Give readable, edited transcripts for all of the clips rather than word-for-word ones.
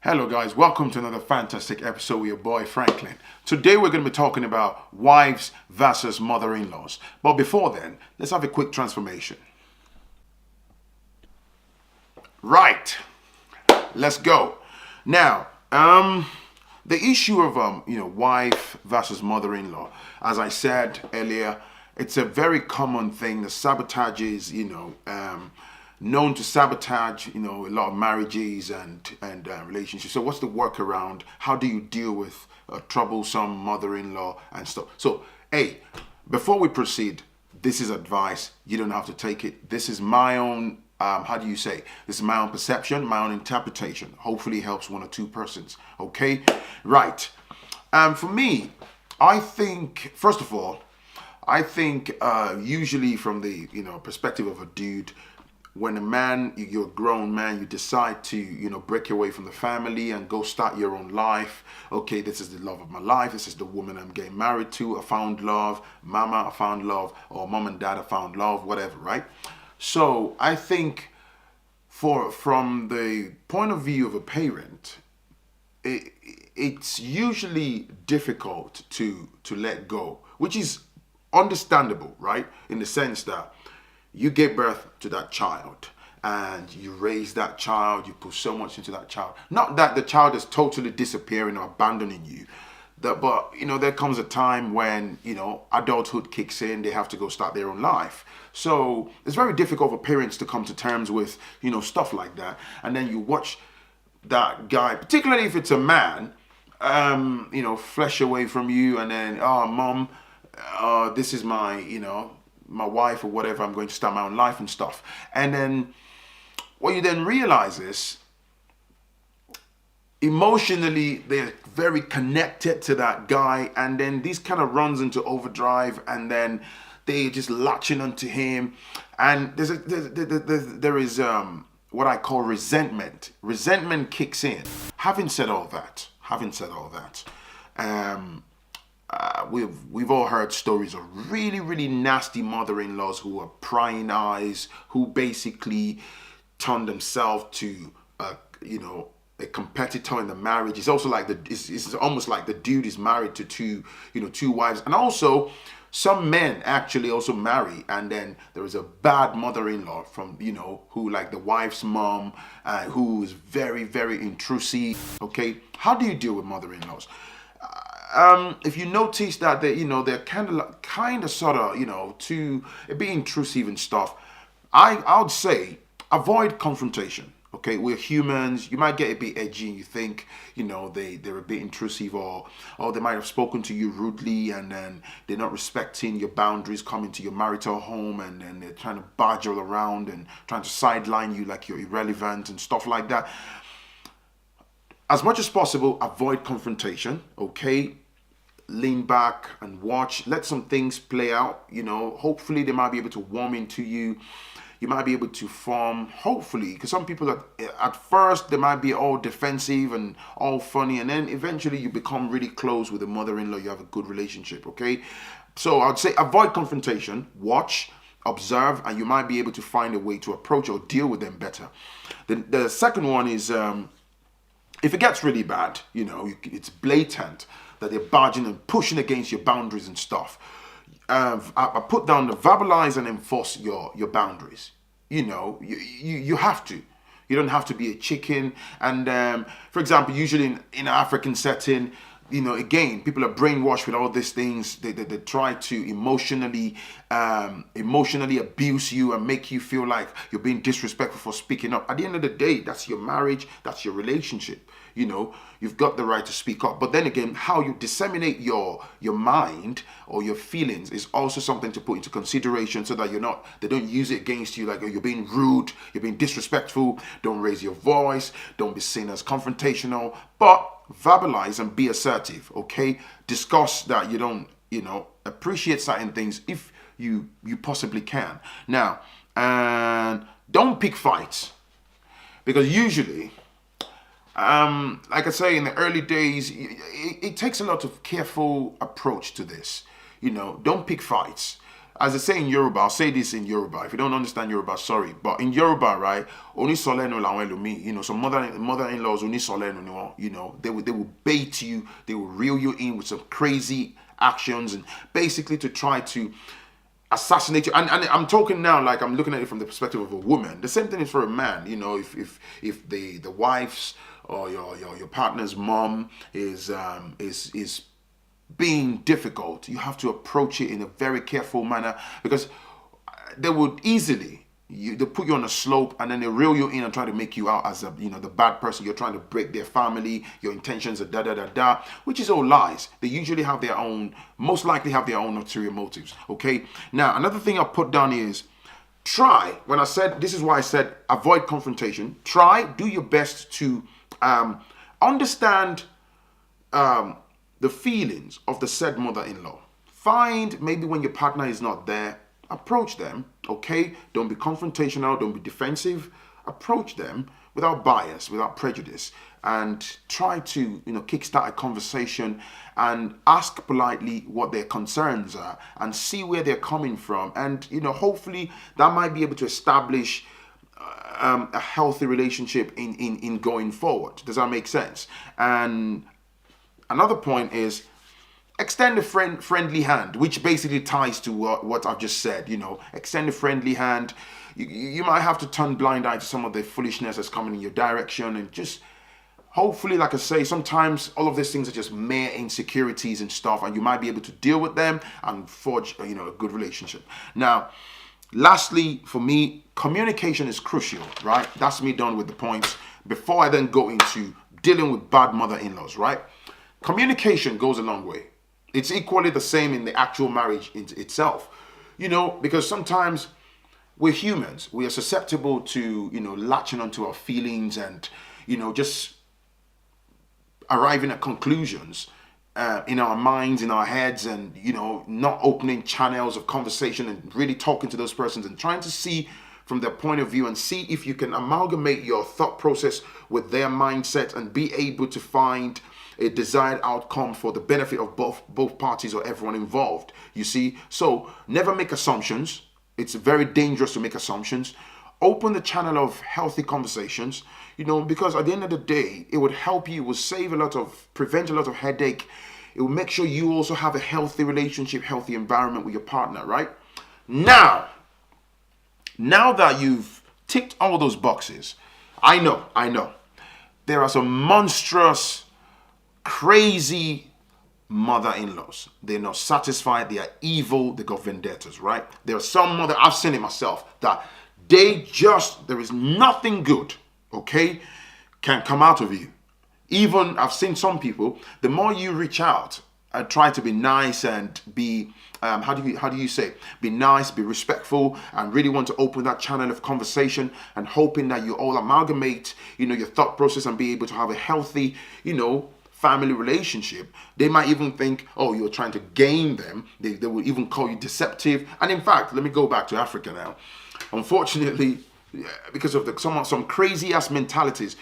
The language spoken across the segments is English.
Hello guys, welcome to another fantastic episode with your boy Phrankleen. Today we're going to be talking about wives versus mother-in-laws. But before then, let's have a quick transformation. Right, let's go. Now, the issue of wife versus mother-in-law, as I said earlier, it's a very common thing that sabotages, known to sabotage, a lot of marriages and relationships. So what's the workaround? How do you deal with a troublesome mother-in-law and stuff? So, hey, before we proceed, this is advice. You don't have to take it. This is my own, this is my own perception, my own interpretation. Hopefully it helps one or two persons, okay? Right. For me, I think, first of all, usually from the, perspective of a dude, when a man, you're a grown man, you decide to, break away from the family and go start your own life. Okay, this is the love of my life. This is the woman I'm getting married to. I found love. Mama, I found love. Or mom and dad, I found love, whatever, right? So I think from the point of view of a parent, it's usually difficult to let go, which is understandable, right? In the sense that you gave birth to that child and you raise that child, you put so much into that child. Not that the child is totally disappearing or abandoning you, but there comes a time when, adulthood kicks in, they have to go start their own life. So it's very difficult for parents to come to terms with, stuff like that. And then you watch that guy, particularly if it's a man, flesh away from you, and then, oh, mom, this is my wife or whatever, I'm going to start my own life and stuff. And then what you then realize is emotionally they're very connected to that guy, and then this kind of runs into overdrive, and then they just latching onto him, and there is what I call resentment. Resentment kicks in. Having said all that, we've all heard stories of really, really nasty mother-in-laws who are prying eyes, who basically turn themselves to a competitor in the marriage. It's also like it's almost like the dude is married to two wives. And also some men actually also marry, and then there is a bad mother-in-law from who, like the wife's mom, who is very, very intrusive. Okay, how do you deal with mother-in-laws? If you notice that they're kind of sort of to be intrusive and stuff, I would say avoid confrontation. Okay, we're humans. You might get a bit edgy and you think they're a bit intrusive, or they might have spoken to you rudely, and then they're not respecting your boundaries coming to your marital home, and then they're trying to barge all around and trying to sideline you like you're irrelevant and stuff like that. As much as possible, avoid confrontation, okay? Lean back and watch. Let some things play out, Hopefully they might be able to warm into you. You might be able to form, hopefully, because some people at first, they might be all defensive and all funny, and then eventually you become really close with the mother-in-law. You have a good relationship, okay? So I'd say avoid confrontation, watch, observe, and you might be able to find a way to approach or deal with them better. The second one is, if it gets really bad, it's blatant that they're barging and pushing against your boundaries and stuff. I put down the verbalize and enforce your boundaries. You have to. You don't have to be a chicken. And for example, usually in an African setting, again, people are brainwashed with all these things. They try to emotionally abuse you and make you feel like you're being disrespectful for speaking up. At the end of the day, that's your marriage, that's your relationship. You've got the right to speak up. But then again, how you disseminate your mind or your feelings is also something to put into consideration, so that they don't use it against you, like, oh, you're being rude, you're being disrespectful. Don't raise your voice, don't be seen as confrontational, but verbalize and be assertive, okay? Discuss that you don't, appreciate certain things if you possibly can. Now, and don't pick fights, because usually, like I say, in the early days, it takes a lot of careful approach to this. Don't pick fights. as I say in Yoruba, I'll say this in Yoruba. If you don't understand Yoruba, sorry. But in Yoruba, right, oni soleno lawen lumi, some mother-in-laws oni soleno, they will bait you, they will reel you in with some crazy actions and basically to try to assassinate you. And I'm talking now like I'm looking at it from the perspective of a woman. The same thing is for a man. If the wife's or your partner's mom is being difficult, you have to approach it in a very careful manner, because they would easily they put you on a slope and then they reel you in and try to make you out as the bad person. You're trying to break their family, your intentions are da da da da, which is all lies. They usually have their own, most likely have their own ulterior motives. Okay, now another thing I put down is try. When I said, this is why I said avoid confrontation. Do your best to understand the feelings of the said mother-in-law. Find, maybe when your partner is not there, approach them, okay? Don't be confrontational, don't be defensive. Approach them without bias, without prejudice, and try to, kickstart a conversation and ask politely what their concerns are and see where they're coming from. And, hopefully that might be able to establish a healthy relationship in going forward. Does that make sense? And another point is extend a friendly hand, which basically ties to what I've just said. Extend a friendly hand. You might have to turn blind eye to some of the foolishness that's coming in your direction, and just hopefully, like I say, sometimes all of these things are just mere insecurities and stuff, and you might be able to deal with them and forge a good relationship. Now, lastly, for me, communication is crucial, right? That's me done with the points. Before I then go into dealing with bad mother-in-laws, right? Communication goes a long way. It's equally the same in the actual marriage itself, because sometimes we're humans. We are susceptible to, latching onto our feelings and, just arriving at conclusions in our minds, in our heads, and, not opening channels of conversation and really talking to those persons and trying to see from their point of view and see if you can amalgamate your thought process with their mindset and be able to find a desired outcome for the benefit of both parties or everyone involved. You see, so never make assumptions. It's very dangerous to make assumptions. Open the channel of healthy conversations, because at the end of the day, it would help you, it will prevent a lot of headache. It will make sure you also have a healthy relationship, healthy environment with your partner, right? Now that you've ticked all those boxes, I know, there are some monstrous, crazy mother-in-laws. They're not satisfied, they are evil, they got vendettas, right? There are some I've seen it myself, that there is nothing good, okay, can come out of you. Even I've seen some people, the more you reach out and try to be nice and be how do you say, be nice, be respectful, and really want to open that channel of conversation and hoping that you all amalgamate, your thought process and be able to have a healthy, family relationship. They might even think, oh, you're trying to game them. They will even call you deceptive. And in fact, let me go back to Africa now. Unfortunately, because of some crazy ass mentalities,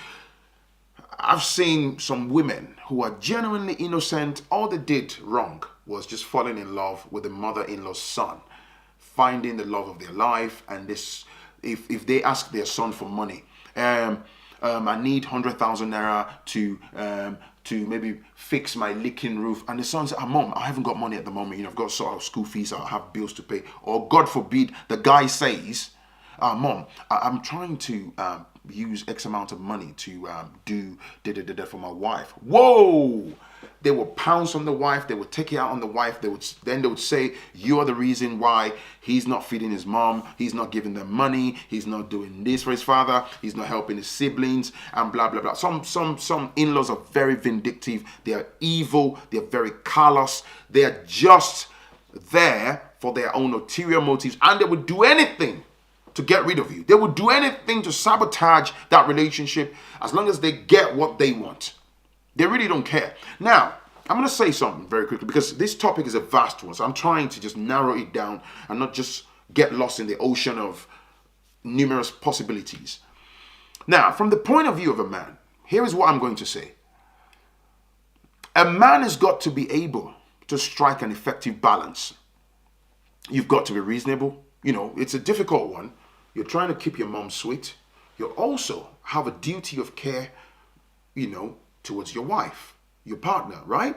I've seen some women who are genuinely innocent. All they did wrong was just falling in love with the mother-in-law's son, finding the love of their life. And this, if they ask their son for money, I need 100,000 naira to maybe fix my leaking roof, and the son said, Mom, I haven't got money at the moment, I've got to sort out school fees, I have bills to pay. Or God forbid, the guy says, Mom, I'm trying to use X amount of money to do for my wife. Whoa! They would pounce on the wife, they would take it out on the wife, they would say, you're the reason why he's not feeding his mom, he's not giving them money, he's not doing this for his father, he's not helping his siblings, and blah blah blah. Some in-laws are very vindictive, they are evil, they're very callous, they are just there for their own ulterior motives, and they would do anything to get rid of you. They would do anything to sabotage that relationship as long as they get what they want. They really don't care. Now, I'm going to say something very quickly because this topic is a vast one. So I'm trying to just narrow it down and not just get lost in the ocean of numerous possibilities. Now, from the point of view of a man, here is what I'm going to say. A man has got to be able to strike an effective balance You've got to be reasonable. You know, it's a difficult one. You're trying to keep your mom sweet. You also have a duty of care, you know, towards your wife, your partner, right?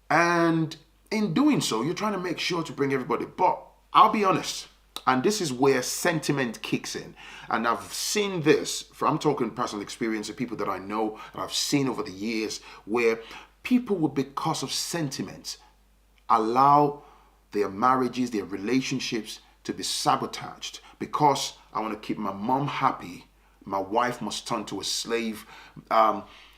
And in doing so, you're trying to make sure to bring everybody. But I'll be honest, and this is where sentiment kicks in. And I've seen this, I'm talking personal experience of people that I know, and I've seen over the years, where people will, because of sentiment, allow their marriages, their relationships to be sabotaged. Because I want to keep my mom happy, my wife must turn to a slave.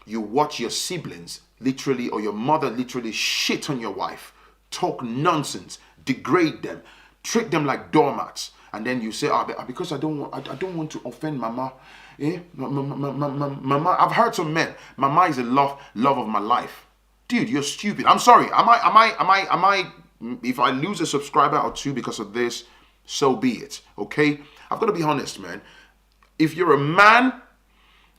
You watch your siblings literally, or your mother literally shit on your wife, talk nonsense, degrade them, treat them like doormats, and then you say, because I don't want to offend mama. Mama, I've heard some men, mama is the love of my life. Dude, you're stupid. I'm sorry. Am I? If I lose a subscriber or two because of this, so be it. Okay? I've got to be honest, man. If you're a man,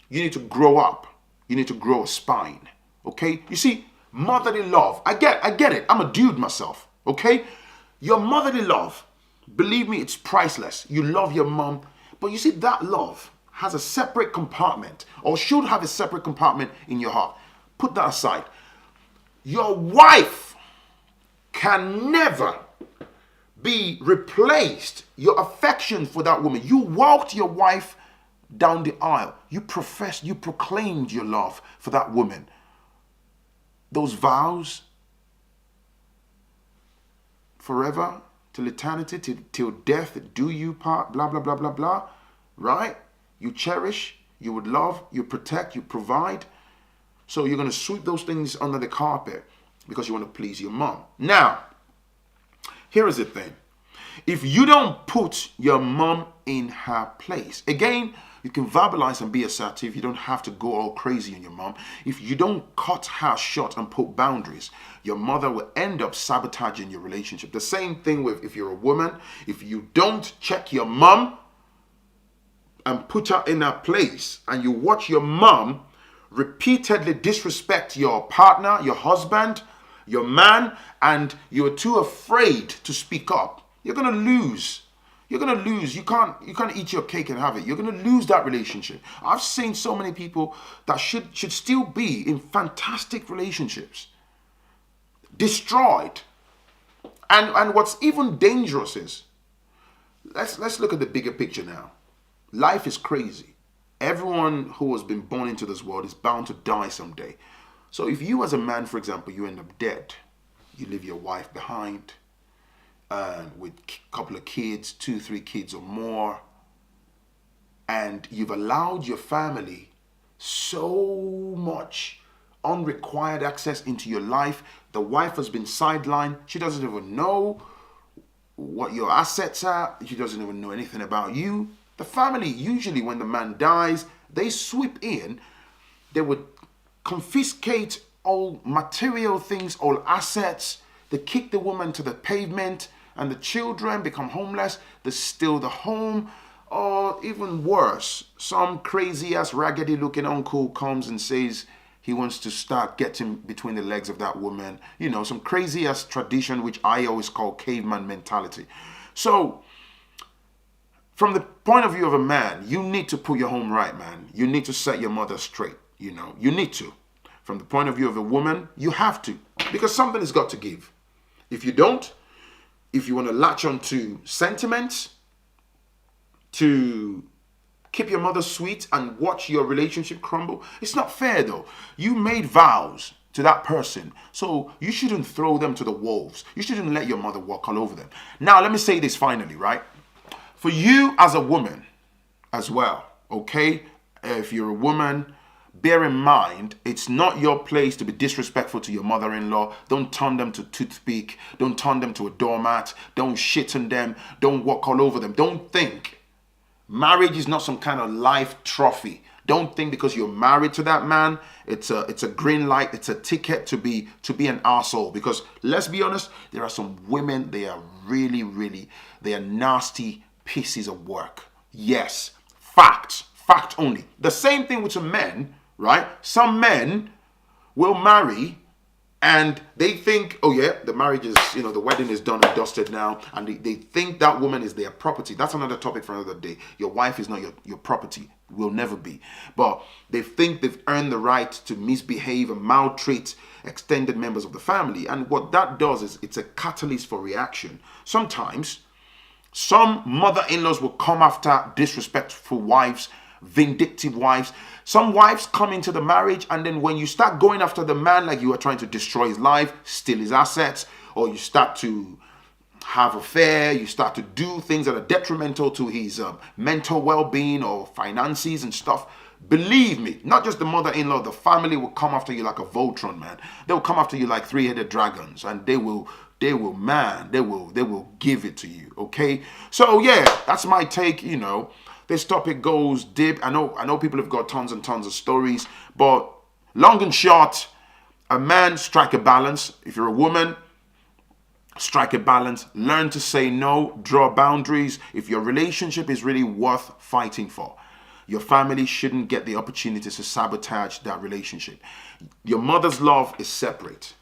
you need to grow up. You need to grow a spine. Okay? You see, motherly love. I get it. I'm a dude myself. Okay? Your motherly love, believe me, it's priceless. You love your mom. But you see, that love has a separate compartment, or should have a separate compartment in your heart. Put that aside. Your wife can never be replaced. Your affection for that woman. You walked your wife down the aisle. You proclaimed your love for that woman. Those vows, forever, till eternity, till death do you part, blah, blah, blah, blah, blah, right? You cherish, you would love, you protect, you provide. So you're going to sweep those things under the carpet because you want to please your mom. Now, here is the thing. If you don't put your mom in her place, again, you can verbalize and be assertive. You don't have to go all crazy on your mom. If you don't cut her short and put boundaries, your mother will end up sabotaging your relationship. The same thing with if you're a woman. If you don't check your mom and put her in her place, and you watch your mom repeatedly disrespect your partner, your husband, your man, and you're too afraid to speak up, you're going to lose. You're going to lose. You can't eat your cake and have it. You're going to lose that relationship. I've seen so many people that should still be in fantastic relationships destroyed. And what's even dangerous is, let's look at the bigger picture now. Life is crazy. Everyone who has been born into this world is bound to die someday. So if you as a man, for example, you end up dead, you leave your wife behind, with a couple of kids, 2, 3 kids or more, and you've allowed your family so much unrequired access into your life. The wife has been sidelined. She doesn't even know what your assets are. She doesn't even know anything about you. The family, usually when the man dies, they sweep in. They would confiscate all material things, all assets. They kick the woman to the pavement, and the children become homeless. They steal the home. Or even worse, some crazy ass raggedy looking uncle comes and says he wants to start getting between the legs of that woman. You know, some crazy ass tradition, which I always call caveman mentality. So, from the point of view of a man, you need to put your home right, man. You need to set your mother straight. You know, you need to. From the point of view of a woman, you have to. Because something has got to give. If you don't, if you want to latch on to sentiments, to keep your mother sweet and watch your relationship crumble, it's not fair though. You made vows to that person, so you shouldn't throw them to the wolves. You shouldn't let your mother walk all over them. Now, let me say this finally, right? For you as a woman as well, okay? If you're a woman, bear in mind, it's not your place to be disrespectful to your mother-in-law. Don't turn them to toothpick. Don't turn them to a doormat. Don't shit on them. Don't walk all over them. Don't think marriage is not some kind of life trophy. Don't think because you're married to that man, it's a green light, it's a ticket to be an arsehole. Because let's be honest, there are some women, they are really, they are nasty pieces of work. Yes, fact only. The same thing with some men, right? Some men will marry And they think, oh yeah, the marriage is, the wedding is done and dusted now. And they think that woman is their property. That's another topic for another day. Your wife is not your property. Will never be. But they think they've earned the right to misbehave and maltreat extended members of the family. And what that does is it's a catalyst for reaction. Sometimes some mother-in-laws will come after disrespectful wives, vindictive wives. Some wives come into the marriage, and then when you start going after the man like you are trying to destroy his life, steal his assets, or you start to have affair, you start to do things that are detrimental to his mental well-being or finances and stuff, believe me, not just the mother-in-law, the family will come after you like a Voltron, man. They'll come after you like three-headed dragons, and they will give it to you. Okay, so yeah, that's my take. This topic goes deep. I know people have got tons and tons of stories, but long and short, a man, strike a balance. If you're a woman, strike a balance. Learn to say no, draw boundaries. If your relationship is really worth fighting for, your family shouldn't get the opportunity to sabotage that relationship. Your mother's love is separate.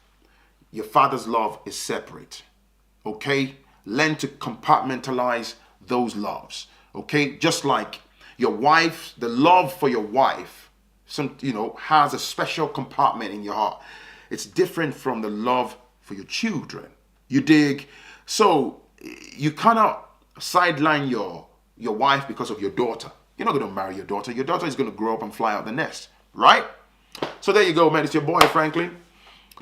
Your father's love is separate. Okay? Learn to compartmentalize those loves. Okay? Just like your wife, the love for your wife, has a special compartment in your heart. It's different from the love for your children. You dig? So you cannot sideline your wife because of your daughter. You're not going to marry your daughter. Your daughter is going to grow up and fly out the nest, right? So there you go, man. It's your boy, Phrankleen.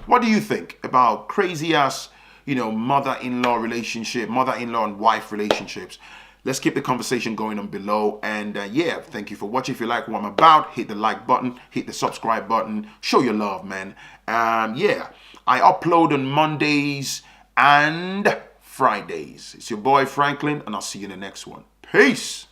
What do you think about crazy ass, mother-in-law relationship, mother-in-law and wife relationships? Let's keep the conversation going on below. And yeah, thank you for watching. If you like what I'm about, hit the like button, hit the subscribe button, show your love, man. Yeah, I upload on Mondays and Fridays. It's your boy Phrankleen, and I'll see you in the next one. Peace.